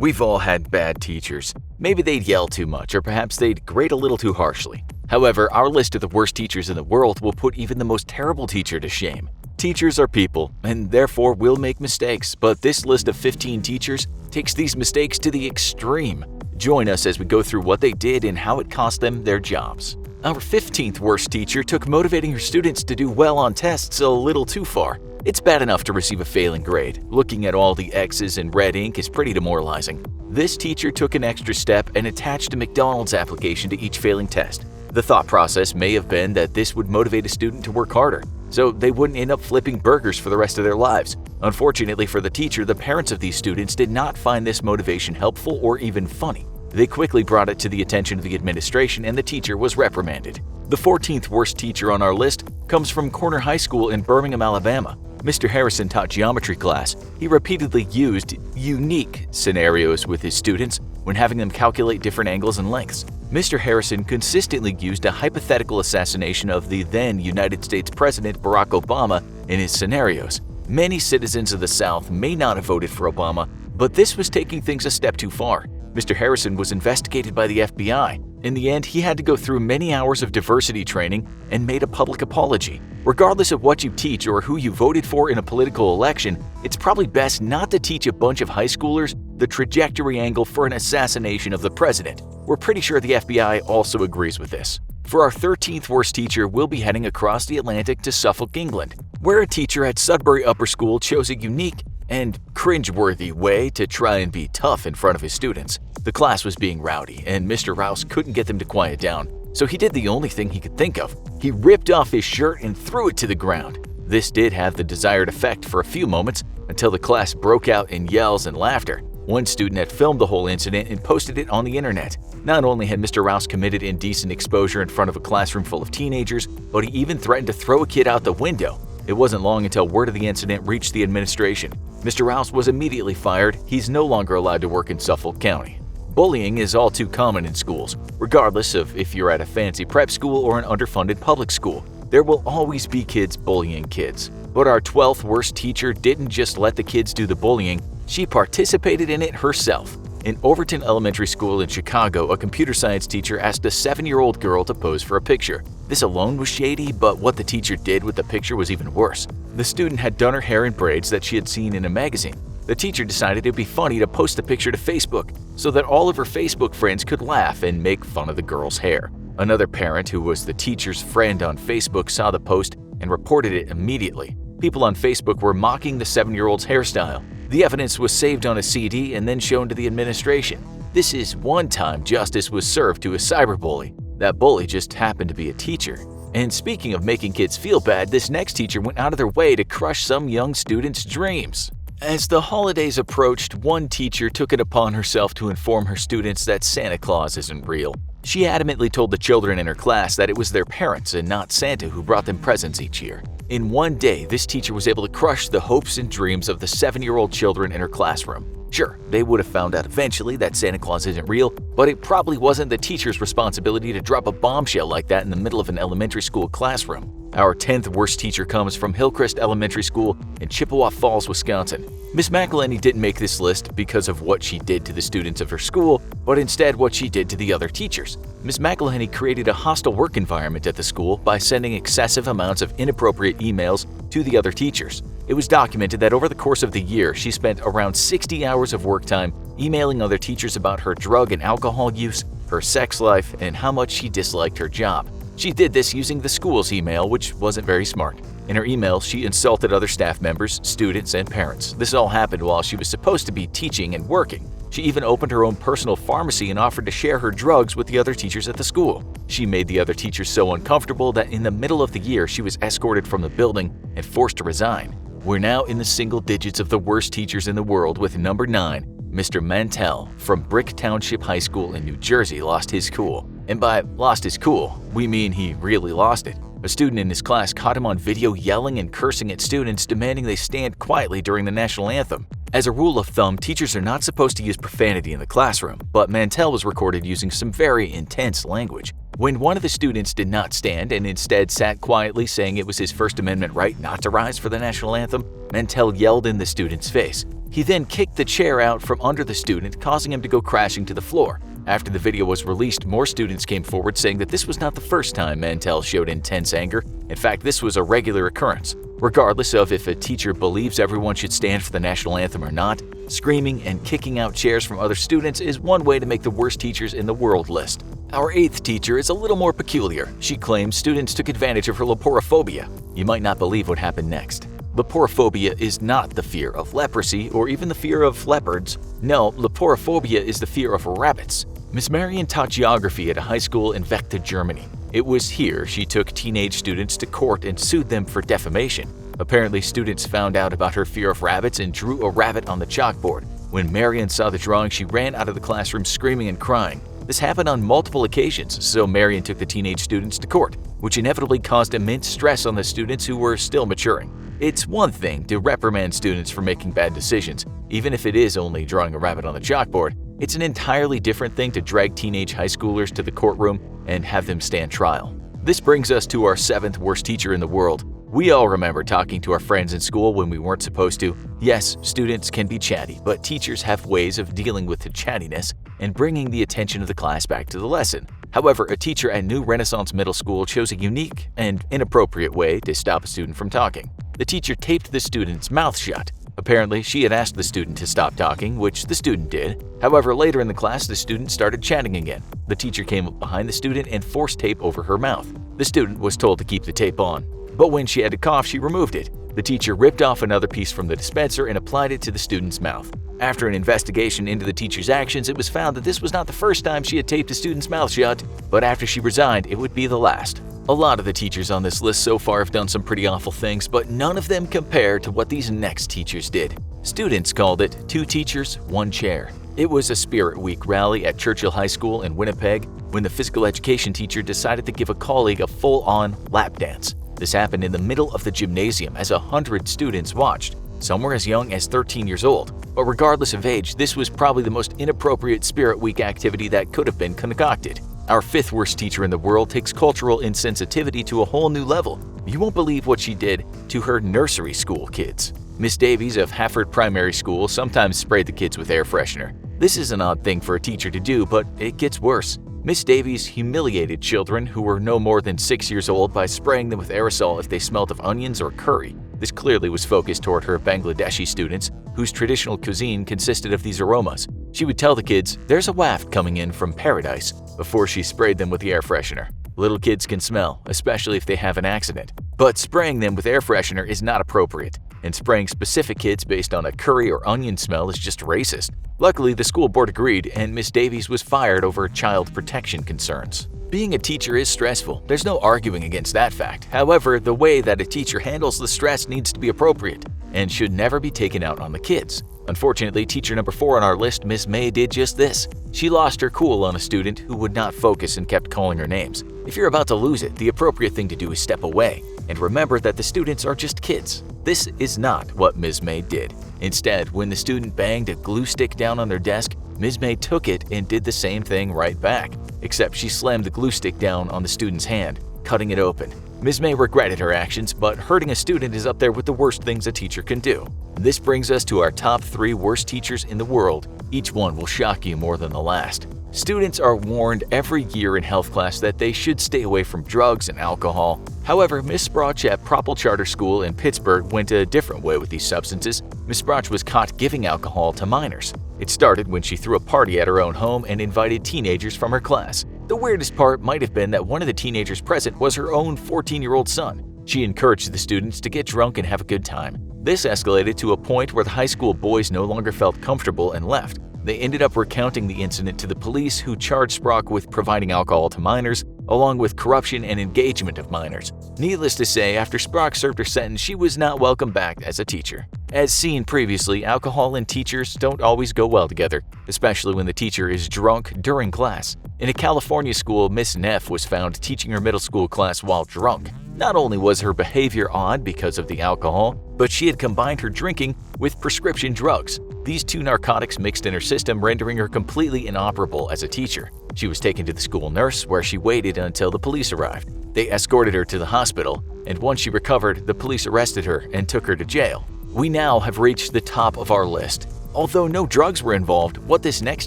We've all had bad teachers. Maybe they'd yell too much, or perhaps they'd grade a little too harshly. However, our list of the worst teachers in the world will put even the most terrible teacher to shame. Teachers are people, and therefore will make mistakes, but this list of 15 teachers takes these mistakes to the extreme. Join us as we go through what they did and how it cost them their jobs. Our 15th worst teacher took motivating her students to do well on tests a little too far. It's bad enough to receive a failing grade. Looking at all the X's in red ink is pretty demoralizing. This teacher took an extra step and attached a McDonald's application to each failing test. The thought process may have been that this would motivate a student to work harder, so they wouldn't end up flipping burgers for the rest of their lives. Unfortunately for the teacher, the parents of these students did not find this motivation helpful or even funny. They quickly brought it to the attention of the administration and the teacher was reprimanded. The 14th worst teacher on our list comes from Corner High School in Birmingham, Alabama. Mr. Harrison taught geometry class. He repeatedly used unique scenarios with his students when having them calculate different angles and lengths. Mr. Harrison consistently used a hypothetical assassination of the then United States President Barack Obama in his scenarios. Many citizens of the South may not have voted for Obama, but this was taking things a step too far. Mr. Harrison was investigated by the FBI. In the end, he had to go through many hours of diversity training and made a public apology. Regardless of what you teach or who you voted for in a political election, it's probably best not to teach a bunch of high schoolers the trajectory angle for an assassination of the president. We're pretty sure the FBI also agrees with this. For our 13th worst teacher, we'll be heading across the Atlantic to Suffolk, England, where a teacher at Sudbury Upper School chose a unique and cringeworthy way to try and be tough in front of his students. The class was being rowdy, and Mr. Rouse couldn't get them to quiet down, so he did the only thing he could think of. He ripped off his shirt and threw it to the ground. This did have the desired effect for a few moments until the class broke out in yells and laughter. One student had filmed the whole incident and posted it on the internet. Not only had Mr. Rouse committed indecent exposure in front of a classroom full of teenagers, but he even threatened to throw a kid out the window. It wasn't long until word of the incident reached the administration. Mr. Rouse was immediately fired. He's no longer allowed to work in Suffolk County. Bullying is all too common in schools, regardless of if you're at a fancy prep school or an underfunded public school. There will always be kids bullying kids. But our 12th worst teacher didn't just let the kids do the bullying, she participated in it herself. In Overton Elementary School in Chicago, a computer science teacher asked a 7-year-old girl to pose for a picture. This alone was shady, but what the teacher did with the picture was even worse. The student had done her hair in braids that she had seen in a magazine. The teacher decided it'd be funny to post the picture to Facebook so that all of her Facebook friends could laugh and make fun of the girl's hair. Another parent, who was the teacher's friend on Facebook, saw the post and reported it immediately. People on Facebook were mocking the 7-year-old's hairstyle. The evidence was saved on a CD and then shown to the administration. This is one time justice was served to a cyberbully. That bully just happened to be a teacher. And speaking of making kids feel bad, this next teacher went out of their way to crush some young students' dreams. As the holidays approached, one teacher took it upon herself to inform her students that Santa Claus isn't real. She adamantly told the children in her class that it was their parents and not Santa who brought them presents each year. In one day, this teacher was able to crush the hopes and dreams of the 7-year-old children in her classroom. Sure, they would have found out eventually that Santa Claus isn't real, but it probably wasn't the teacher's responsibility to drop a bombshell like that in the middle of an elementary school classroom. Our 10th worst teacher comes from Hillcrest Elementary School in Chippewa Falls, Wisconsin. Miss McElhenney didn't make this list because of what she did to the students of her school, but instead what she did to the other teachers. Miss McElhenney created a hostile work environment at the school by sending excessive amounts of inappropriate emails to the other teachers. It was documented that over the course of the year, she spent around 60 hours of work time emailing other teachers about her drug and alcohol use, her sex life, and how much she disliked her job. She did this using the school's email, which wasn't very smart. In her email, she insulted other staff members, students, and parents. This all happened while she was supposed to be teaching and working. She even opened her own personal pharmacy and offered to share her drugs with the other teachers at the school. She made the other teachers so uncomfortable that in the middle of the year, she was escorted from the building and forced to resign. We're now in the single digits of the worst teachers in the world with number 9. Mr. Mantell from Brick Township High School in New Jersey lost his cool. And by lost his cool, we mean he really lost it. A student in his class caught him on video yelling and cursing at students, demanding they stand quietly during the national anthem. As a rule of thumb, teachers are not supposed to use profanity in the classroom, but Mantell was recorded using some very intense language. When one of the students did not stand and instead sat quietly saying it was his First Amendment right not to rise for the national anthem, Mantell yelled in the student's face, He then kicked the chair out from under the student, causing him to go crashing to the floor. After the video was released, more students came forward saying that this was not the first time Mantell showed intense anger. In fact, this was a regular occurrence. Regardless of if a teacher believes everyone should stand for the national anthem or not, screaming and kicking out chairs from other students is one way to make the worst teachers in the world list. Our 8th teacher is a little more peculiar. She claims students took advantage of her leporophobia. You might not believe what happened next. Leporophobia is not the fear of leprosy or even the fear of leopards. No, leporophobia is the fear of rabbits. Miss Marion taught geography at a high school in Vechta, Germany. It was here she took teenage students to court and sued them for defamation. Apparently, students found out about her fear of rabbits and drew a rabbit on the chalkboard. When Marion saw the drawing, she ran out of the classroom screaming and crying. This happened on multiple occasions, so Marion took the teenage students to court, which inevitably caused immense stress on the students who were still maturing. It's one thing to reprimand students for making bad decisions, even if it is only drawing a rabbit on the chalkboard. It's an entirely different thing to drag teenage high schoolers to the courtroom and have them stand trial. This brings us to our 7th worst teacher in the world. We all remember talking to our friends in school when we weren't supposed to. Yes, students can be chatty, but teachers have ways of dealing with the chattiness and bringing the attention of the class back to the lesson. However, a teacher at New Renaissance Middle School chose a unique and inappropriate way to stop a student from talking. The teacher taped the student's mouth shut. Apparently, she had asked the student to stop talking, which the student did. However, later in the class, the student started chatting again. The teacher came up behind the student and forced tape over her mouth. The student was told to keep the tape on, but when she had to cough, she removed it. The teacher ripped off another piece from the dispenser and applied it to the student's mouth. After an investigation into the teacher's actions, it was found that this was not the first time she had taped a student's mouth shut, but after she resigned, it would be the last. A lot of the teachers on this list so far have done some pretty awful things, but none of them compare to what these next teachers did. Students called it 2 teachers, 1 chair. It was a Spirit Week rally at Churchill High School in Winnipeg when the physical education teacher decided to give a colleague a full-on lap dance. This happened in the middle of the gymnasium as 100 students watched. Some were as young as 13 years old. But regardless of age, this was probably the most inappropriate Spirit Week activity that could have been concocted. Our 5th worst teacher in the world takes cultural insensitivity to a whole new level. You won't believe what she did to her nursery school kids. Miss Davies of Hafford Primary School sometimes sprayed the kids with air freshener. This is an odd thing for a teacher to do, but it gets worse. Miss Davies humiliated children who were no more than 6 years old by spraying them with aerosol if they smelled of onions or curry. This clearly was focused toward her Bangladeshi students, whose traditional cuisine consisted of these aromas. She would tell the kids, "There's a waft coming in from paradise," before she sprayed them with the air freshener. Little kids can smell, especially if they have an accident. But spraying them with air freshener is not appropriate, and spraying specific kids based on a curry or onion smell is just racist. Luckily, the school board agreed, and Miss Davies was fired over child protection concerns. Being a teacher is stressful. There's no arguing against that fact. However, the way that a teacher handles the stress needs to be appropriate and should never be taken out on the kids. Unfortunately, teacher number 4 on our list, Miss May, did just this. She lost her cool on a student who would not focus and kept calling her names. If you're about to lose it, the appropriate thing to do is step away and remember that the students are just kids. This is not what Ms. May did. Instead, when the student banged a glue stick down on their desk, Ms. May took it and did the same thing right back, except she slammed the glue stick down on the student's hand, cutting it open. Ms. May regretted her actions, but hurting a student is up there with the worst things a teacher can do. This brings us to our top 3 worst teachers in the world. Each one will shock you more than the last. Students are warned every year in health class that they should stay away from drugs and alcohol. However, Miss Sprach at Propel Charter School in Pittsburgh went a different way with these substances. Miss Sprach was caught giving alcohol to minors. It started when she threw a party at her own home and invited teenagers from her class. The weirdest part might have been that one of the teenagers present was her own 14-year-old son. She encouraged the students to get drunk and have a good time. This escalated to a point where the high school boys no longer felt comfortable and left. They ended up recounting the incident to the police, who charged Sprach with providing alcohol to minors, along with corruption and engagement of minors. Needless to say, after Sprach served her sentence, she was not welcomed back as a teacher. As seen previously, alcohol and teachers don't always go well together, especially when the teacher is drunk during class. In a California school, Miss Neff was found teaching her middle school class while drunk. Not only was her behavior odd because of the alcohol, but she had combined her drinking with prescription drugs. These 2 narcotics mixed in her system, rendering her completely inoperable as a teacher. She was taken to the school nurse, where she waited until the police arrived. They escorted her to the hospital, and once she recovered, the police arrested her and took her to jail. We now have reached the top of our list. Although no drugs were involved, what this next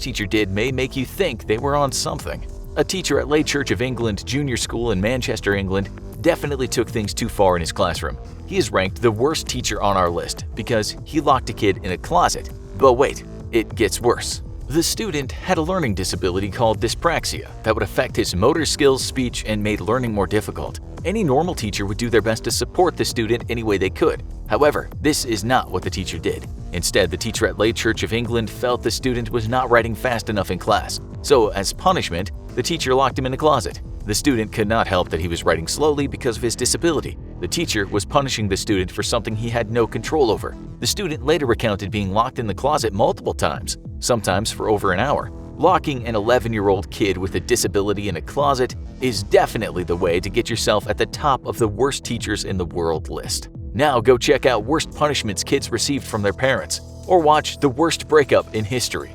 teacher did may make you think they were on something. A teacher at Lay Church of England Junior School in Manchester, England, definitely took things too far in his classroom. He is ranked the worst teacher on our list because he locked a kid in a closet. But wait, it gets worse. The student had a learning disability called dyspraxia that would affect his motor skills, speech, and made learning more difficult. Any normal teacher would do their best to support the student any way they could. However, this is not what the teacher did. Instead, the teacher at Lay Church of England felt the student was not writing fast enough in class. So, as punishment, the teacher locked him in a closet. The student could not help that he was writing slowly because of his disability. The teacher was punishing the student for something he had no control over. The student later recounted being locked in the closet multiple times, sometimes for over an hour. Locking an 11-year-old kid with a disability in a closet is definitely the way to get yourself at the top of the worst teachers in the world list. Now go check out worst punishments kids received from their parents, or watch the worst breakup in history.